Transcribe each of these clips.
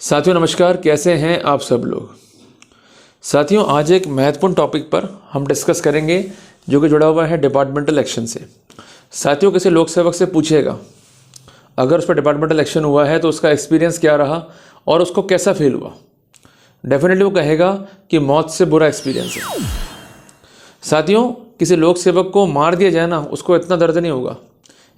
साथियों नमस्कार, कैसे हैं आप सब लोग। साथियों आज एक महत्वपूर्ण टॉपिक पर हम डिस्कस करेंगे जो कि जुड़ा हुआ है डिपार्टमेंटल इलेक्शन से। साथियों किसी लोक सेवक से पूछिएगा अगर उस पर डिपार्टमेंटल इलेक्शन हुआ है तो उसका एक्सपीरियंस क्या रहा और उसको कैसा फील हुआ। डेफिनेटली वो कहेगा कि मौत से बुरा एक्सपीरियंस है। साथियों किसी लोक सेवक को मार दिया जाए ना, उसको इतना दर्द नहीं होगा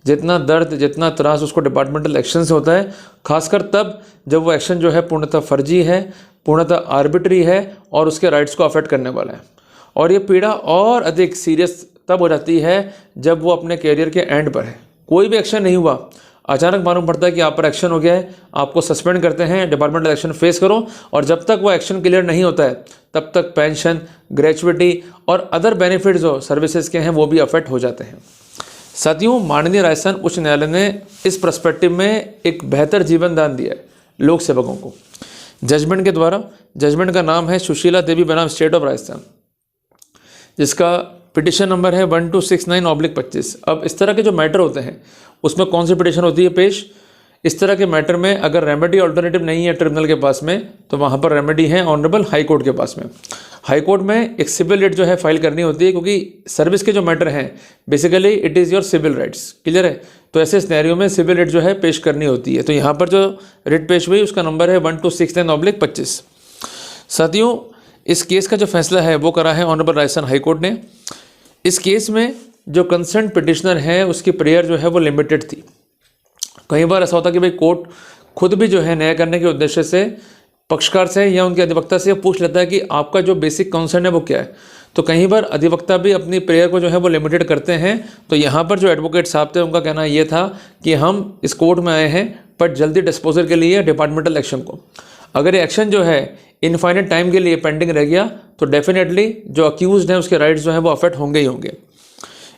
जितना दर्द जितना त्रास उसको डिपार्टमेंटल एक्शन से होता है, खासकर तब जब वो एक्शन जो है पूर्णतः फर्जी है, पूर्णतः आर्बिट्री है और उसके राइट्स को अफेक्ट करने वाला है। और ये पीड़ा और अधिक सीरियस तब हो जाती है जब वो अपने कैरियर के एंड पर है। कोई भी एक्शन नहीं हुआ, अचानक मालूम पड़ता है कि आप पर एक्शन हो गया है, आपको सस्पेंड करते हैं, डिपार्टमेंटल एक्शन फेस करो। और जब तक वो एक्शन क्लियर नहीं होता है तब तक पेंशन, ग्रेचुइटी और अदर बेनिफिट्स जो सर्विसेज के हैं वो भी अफेक्ट हो जाते हैं। साथियों माननीय राजस्थान उच्च न्यायालय ने इस पर्सपेक्टिव में एक बेहतर जीवन दान दिया है लोक सेवकों को जजमेंट के द्वारा। जजमेंट का नाम है सुशीला देवी बनाम स्टेट ऑफ राजस्थान, जिसका पिटिशन नंबर है 1269/25। अब इस तरह के जो मैटर होते हैं उसमें कौन सी पिटिशन होती है पेश, इस तरह के मैटर में अगर रेमेडी ऑल्टरनेटिव नहीं है ट्रिब्यूनल के पास में तो वहाँ पर रेमेडी है ऑनरेबल हाई कोर्ट के पास में। हाई कोर्ट में एक सिविल रिट जो है फाइल करनी होती है, क्योंकि सर्विस के जो मैटर हैं basically it is your civil rights. Clear है? तो ऐसे सिनेरियो में सिविल रिट जो है पेश करनी होती है। तो यहाँ पर जो रिट पेश हुई उसका नंबर है 1269/25। साथियों इस केस का जो फैसला है वो करा है ऑनरेबल राजस्थान हाई कोर्ट ने। इस केस में जो कंसर्न पिटिशनर है उसकी प्रेयर जो है वो लिमिटेड थी। कई बार ऐसा होता है कि भाई कोर्ट खुद भी जो है न्याय करने के उद्देश्य से पक्षकार से या उनके अधिवक्ता से पूछ लेता है कि आपका जो बेसिक कंसर्न है वो क्या है। तो कई बार अधिवक्ता भी अपनी प्रेयर को जो है वो लिमिटेड करते हैं। तो यहाँ पर जो एडवोकेट साहब थे उनका कहना ये था कि हम इस कोर्ट में आए हैं बट जल्दी डिस्पोजल के लिए डिपार्टमेंटल एक्शन को। अगर ये एक्शन जो है इनफाइनाइट टाइम के लिए पेंडिंग रह गया तो डेफिनेटली जो अक्यूज्ड है उसके राइट्स जो है वो अफेक्ट होंगे ही होंगे।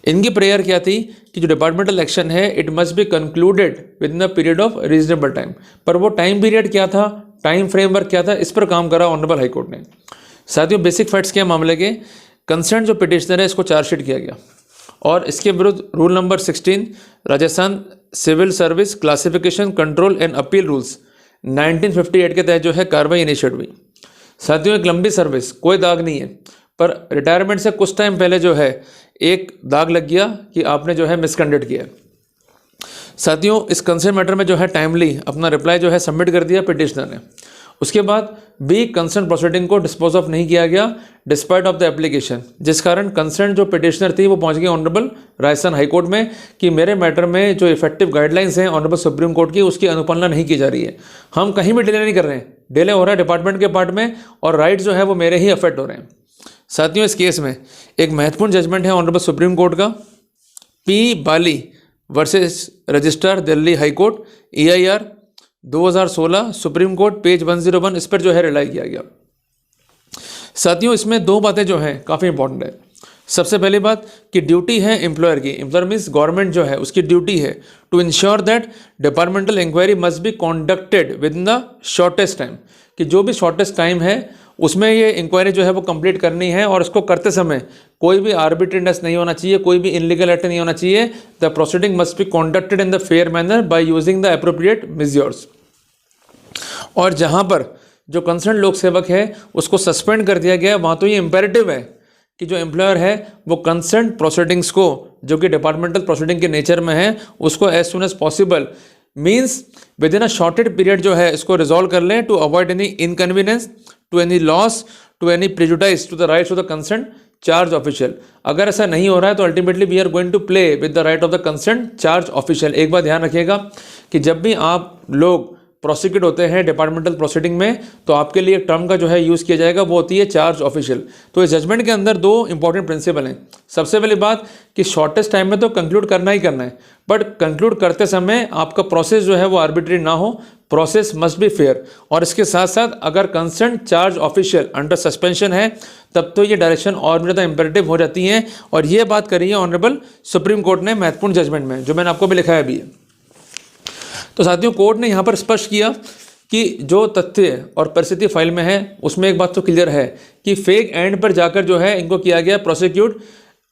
इनकी प्रेयर क्या थी कि जो डिपार्टमेंटल एक्शन है it must be concluded within a period of reasonable time. पर वो टाइम पीरियड क्या था, टाइम फ्रेमवर्क क्या था, इस पर काम करा ऑनरेबल हाई कोर्ट ने। साथियों बेसिक फैक्ट्स के मामले के कंसर्न जो पिटिशनर है इसको चार्जशीट किया गया और इसके विरुद्ध rule number 16 Rajasthan civil service classification control and appeal rules 1958 के तहत जो है कार्रवाई इनिशिएट हुई। साथियों एक लंबी सर्विस, कोई दाग नहीं है, पर रिटायरमेंट से कुछ टाइम पहले जो है एक दाग लग गया कि आपने जो है मिसकंडक्ट किया। साथियों इस कंसर्न मैटर में जो है टाइमली अपना रिप्लाई जो है सबमिट कर दिया पिटिशनर ने। उसके बाद भी कंसर्न प्रोसीडिंग को डिस्पोज ऑफ नहीं किया गया डिस्पाइट ऑफ द एप्लीकेशन, जिस कारण कंसर्न जो पिटिशनर थी वो पहुंच गई ऑनरेबल राजस्थान हाई कोर्ट में कि मेरे मैटर में जो इफेक्टिव गाइडलाइंस हैं ऑनरेबल सुप्रीम कोर्ट की उसकी अनुपालना नहीं की जा रही है। हम कहीं भी डिले नहीं कर रहे हैं, डिले हो रहा है डिपार्टमेंट के पार्ट में और राइट जो है वो मेरे ही अफेक्ट हो रहे हैं। साथियों इस केस में एक महत्वपूर्ण जजमेंट है ऑनरेबल सुप्रीम कोर्ट का, P Bali versus registrar Delhi high court EIR 2016 supreme court page 101, इस पर जो है रिलाई किया गया। साथियों इसमें दो बातें जो हैं काफ़ी इंपॉर्टेंट है। सबसे पहली बात कि ड्यूटी है एम्प्लॉयर की, एम्प्लॉयर मीन्स गवर्नमेंट जो है उसकी ड्यूटी है to ensure that departmental inquiry must be conducted within the shortest time, कि जो भी शॉर्टेस्ट टाइम है उसमें ये इंक्वायरी जो है वो कंप्लीट करनी है और इसको करते समय कोई भी आर्बिट्रीनेस नहीं होना चाहिए, कोई भी इनलीगल एक्ट नहीं होना चाहिए। The proceeding must be conducted in the fair manner by using the appropriate measures. और जहां पर जो कंसर्न लोक सेवक है उसको सस्पेंड कर दिया गया, वहां तो ये इंपेरेटिव है कि जो एम्प्लॉयर है वो कंसर्न प्रोसीडिंग्स को जो कि डिपार्टमेंटल प्रोसीडिंग के नेचर में है उसको as soon as possible means within a shorted period जो है इसको रिजॉल्व कर लें to avoid any inconvenience, to any loss, to any prejudice to the rights of the concern charge official. अगर ऐसा नहीं हो रहा है तो ultimately we are going to play with the right of the concern charge official. एक बात ध्यान रखिएगा कि जब भी आप लोग प्रोसिक्यूट होते हैं डिपार्टमेंटल प्रोसीडिंग में तो आपके लिए एक टर्म का जो है यूज़ किया जाएगा वो होती है चार्ज ऑफिशियल। तो इस जजमेंट के अंदर दो इंपॉर्टेंट प्रिंसिपल हैं। सबसे पहली बात कि शॉर्टेस्ट टाइम में तो कंक्लूड करना ही करना है, बट कंक्लूड करते समय आपका प्रोसेस जो है वो आर्बिट्री ना हो, प्रोसेस मस्ट बी फेयर। और इसके साथ साथ अगर concern charge official under suspension है तब तो ये डायरेक्शन और भी ज़्यादा इंपेरेटिव हो जाती हैं। और ये बात करी है ऑनरेबल सुप्रीम कोर्ट ने महत्वपूर्ण जजमेंट में, जो मैंने आपको भी लिखा है अभी। तो साथियों कोर्ट ने यहाँ पर स्पष्ट किया कि जो तथ्य और परिस्थिति फाइल में है उसमें एक बात तो क्लियर है कि फेक एंड पर जाकर जो है इनको किया गया prosecute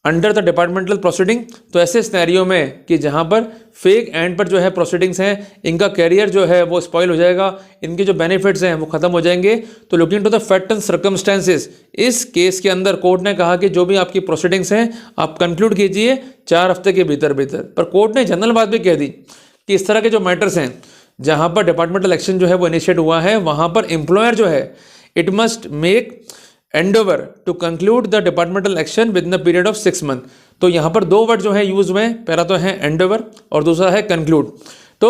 under the departmental proceeding. तो ऐसे सिनेरियो में कि जहां पर फेक एंड पर जो है प्रोसीडिंग्स हैं, इनका कैरियर जो है वो स्पॉइल हो जाएगा, इनके जो बेनिफिट्स हैं वो खत्म हो जाएंगे। तो looking to the fact and circumstances, इस केस के अंदर कोर्ट ने कहा कि जो भी आपकी प्रोसीडिंग्स हैं आप कंक्लूड कीजिए 4 हफ्ते के भीतर भीतर। पर कोर्ट ने जनरल बात भी कह दी कि इस तरह के जो मैटर्स हैं जहां पर डिपार्टमेंटल एक्शन जो है वो इनिशिएट हुआ है, वहां पर एम्प्लॉयर जो है it must make endeavor to conclude the departmental action within a period of 6 month। तो यहाँ पर 2 वर्ड जो है यूज हुए, पहला तो है endeavor और दूसरा है conclude। तो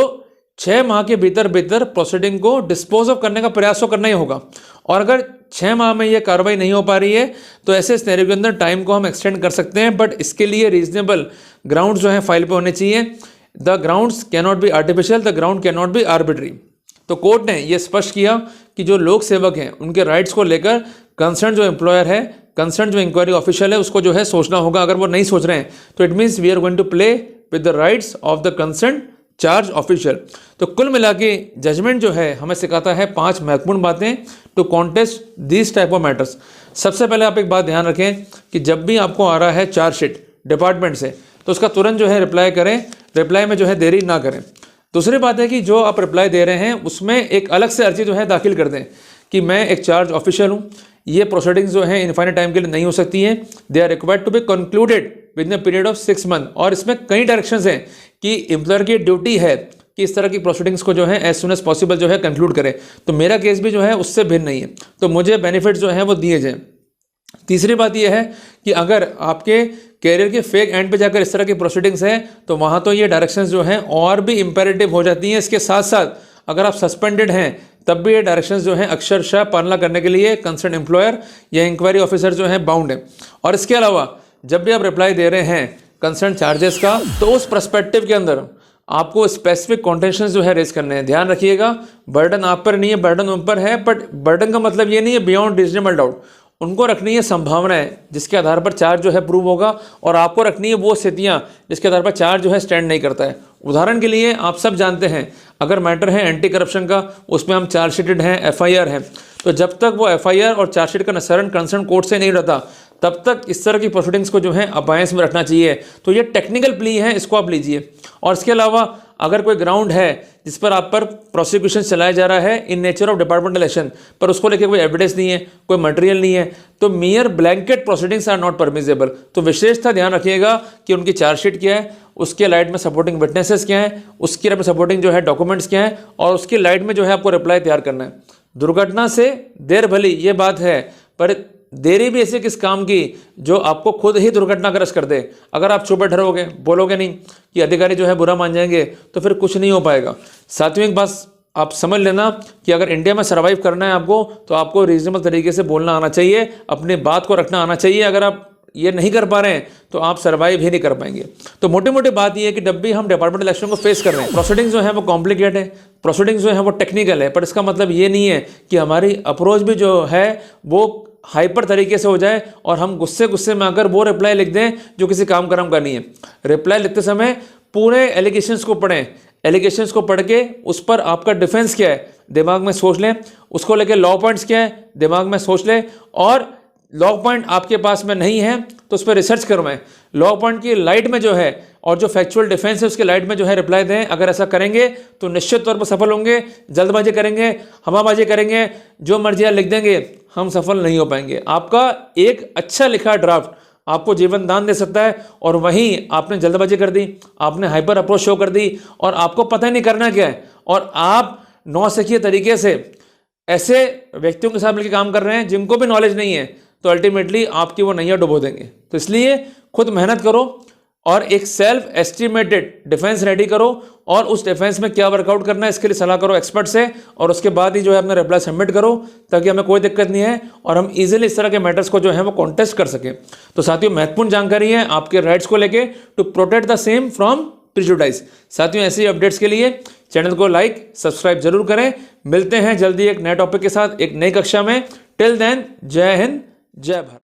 6 माह के भीतर भीतर प्रोसीडिंग को डिस्पोज ऑफ करने का प्रयास तो करना ही होगा। और अगर 6 माह में ये कार्रवाई नहीं हो पा रही है तो ऐसे सिनेरियो के अंदर टाइम को हम एक्सटेंड कर सकते हैं, बट इसके लिए रीजनेबल ग्राउंड्स जो है फाइल पे होने चाहिए। The grounds can not be artificial, the ground can not be arbitrary. तो कोर्ट ने यह स्पष्ट किया कि जो लोक सेवक हैं उनके राइट्स को लेकर कंसर्न जो एम्प्लॉयर है, कंसर्न जो इंक्वायरी ऑफिशियल है, उसको जो है सोचना होगा। अगर वो नहीं सोच रहे हैं तो it means we are going to play with the rights of the concern charge official. तो कुल मिला के जजमेंट जो है हमें सिखाता है 5 महत्वपूर्ण बातें to contest this type of matters. सबसे पहले आप एक बात ध्यान रखें कि जब भी आपको आ रहा है चार्जशीट डिपार्टमेंट से तो उसका तुरंत जो है रिप्लाई करें, रिप्लाई में जो है देरी ना करें। दूसरी बात है कि जो आप रिप्लाई दे रहे हैं उसमें एक अलग से अर्जी जो है दाखिल कर दें कि मैं एक चार्ज ऑफिशियल हूँ, ये प्रोसीडिंग्स जो है इनफाइनाइट टाइम के लिए नहीं हो सकती हैं, they are required to be concluded within a period of 6 month. और इसमें कई डायरेक्शंस हैं कि एम्प्लॉयर की ड्यूटी है कि इस तरह की प्रोसीडिंग्स को जो है एज सुन एज पॉसिबल जो है कंक्लूड करें। तो मेरा केस भी जो है उससे भिन्न नहीं है, तो मुझे बेनिफिट जो है वो दिए जाएँ। तीसरी बात यह है कि अगर आपके कैरियर के फेक एंड पे जाकर इस तरह की प्रोसीडिंग्स हैं तो वहाँ तो ये डायरेक्शंस जो हैं और भी इंपेरेटिव हो जाती हैं। इसके साथ साथ अगर आप सस्पेंडेड हैं तब भी ये डायरेक्शंस जो हैं अक्षरशः पालना करने के लिए कंसर्न एम्प्लॉयर या इंक्वायरी ऑफिसर जो है बाउंड है। और इसके अलावा जब भी आप रिप्लाई दे रहे हैं कंसर्न चार्जेस का तो उस पर्सपेक्टिव के अंदर आपको स्पेसिफिक कॉन्टेंशंस जो है रेज करने हैं। ध्यान रखिएगा बर्डन आप पर नहीं है, बर्डन उन पर है, बट बर्डन का मतलब ये नहीं है बियॉन्ड रीजनेबल डाउट। उनको रखनी है संभावनाएं जिसके आधार पर चार्ज जो है प्रूव होगा, और आपको रखनी है वो स्थितियां जिसके आधार पर चार्ज जो है स्टैंड नहीं करता है। उदाहरण के लिए आप सब जानते हैं अगर मैटर है एंटी करप्शन का, उसमें हम चार्जशीटेड हैं, एफआईआर है, तो जब तक वो एफआईआर और चार्जशीट का निस्तारण कंसर्न कोर्ट से नहीं रहता तब तक इस तरह की प्रोसीडिंग्स को जो है अबायंस में रखना चाहिए। तो ये टेक्निकल प्ली है, इसको आप लीजिए। और इसके अलावा अगर कोई ग्राउंड है जिस पर आप पर प्रोसिक्यूशन चलाया जा रहा है in nature of departmental action, पर उसको लेकर कोई एविडेंस नहीं है, कोई मटेरियल नहीं है, तो mere blanket proceedings are not permissible. तो विशेषता ध्यान रखिएगा कि उनकी चार्जशीट क्या है, उसके लाइट में सपोर्टिंग विटनेसेस क्या है, उसकी लाइट में सपोर्टिंग जो है डॉक्यूमेंट्स क्या है, और उसकी लाइट में जो है आपको रिप्लाई तैयार करना है। दुर्घटना से देर भली ये बात है, पर देरी भी ऐसे किस काम की जो आपको खुद ही दुर्घटनाग्रस्त कर दे। अगर आप चुप बैठे रहोगे, बोलोगे नहीं कि अधिकारी जो है बुरा मान जाएंगे, तो फिर कुछ नहीं हो पाएगा। साथियों एक बात आप समझ लेना कि अगर इंडिया में सर्वाइव करना है आपको, तो आपको रीजनेबल तरीके से बोलना आना चाहिए, अपनी बात को रखना आना चाहिए। अगर आप ये नहीं कर पा रहे हैं तो आप सर्वाइव ही नहीं कर पाएंगे। तो मोटी मोटी बात ये है कि जब भी हम डिपार्टमेंटल इलेक्शन को फेस कर रहे हैं, प्रोसीडिंग्स जो है वो कॉम्प्लिकेट है, प्रोसीडिंग्स जो है वो टेक्निकल है, पर इसका मतलब ये नहीं है कि हमारी अप्रोच भी जो है वो हाइपर तरीके से हो जाए और हम गुस्से में आकर वो रिप्लाई लिख दें जो किसी काम कर्म का नहीं है। रिप्लाई लिखते समय पूरे एलिगेशंस को पढ़ें, एलिगेशंस को पढ़ के उस पर आपका डिफेंस क्या है दिमाग में सोच लें, उसको लेके लॉ पॉइंट्स क्या है दिमाग में सोच लें, और लॉ पॉइंट आपके पास में नहीं है तो उस पर रिसर्च करवाएं। लॉ पॉइंट की लाइट में जो है और जो फैक्चुअल डिफेंस है उसके लाइट में जो है रिप्लाई दें। अगर ऐसा करेंगे तो निश्चित तौर पर सफल होंगे। जल्दबाजी करेंगे, हवाबाजी करेंगे, जो मर्जी लिख देंगे, हम सफल नहीं हो पाएंगे। आपका एक अच्छा लिखा ड्राफ्ट आपको जीवन दान दे सकता है, और वहीं आपने जल्दबाजी कर दी, आपने हाइपर अप्रोच शो कर दी और आपको पता ही नहीं करना क्या है, और आप नौसिखिए तरीके से ऐसे व्यक्तियों के साथ मिलकर काम कर रहे हैं जिनको भी नॉलेज नहीं है, तो अल्टीमेटली आपकी वो नैया डुबो देंगे। तो इसलिए खुद मेहनत करो और एक सेल्फ एस्टिमेटेड डिफेंस रेडी करो, और उस डिफेंस में क्या वर्कआउट करना है इसके लिए सलाह करो एक्सपर्ट से, और उसके बाद ही जो है अपना रिप्लाई सबमिट करो ताकि हमें कोई दिक्कत नहीं है और हम इजीली इस तरह के मैटर्स को जो है वो कॉन्टेस्ट कर सकें। तो साथियों महत्वपूर्ण जानकारी है आपके राइट्स को लेके to protect the same from prejudice. साथियों ऐसी अपडेट्स के लिए चैनल को लाइक सब्सक्राइब जरूर करें। मिलते हैं जल्दी एक नए टॉपिक के साथ एक नई कक्षा में। टिल देन जय हिंद जय भारत।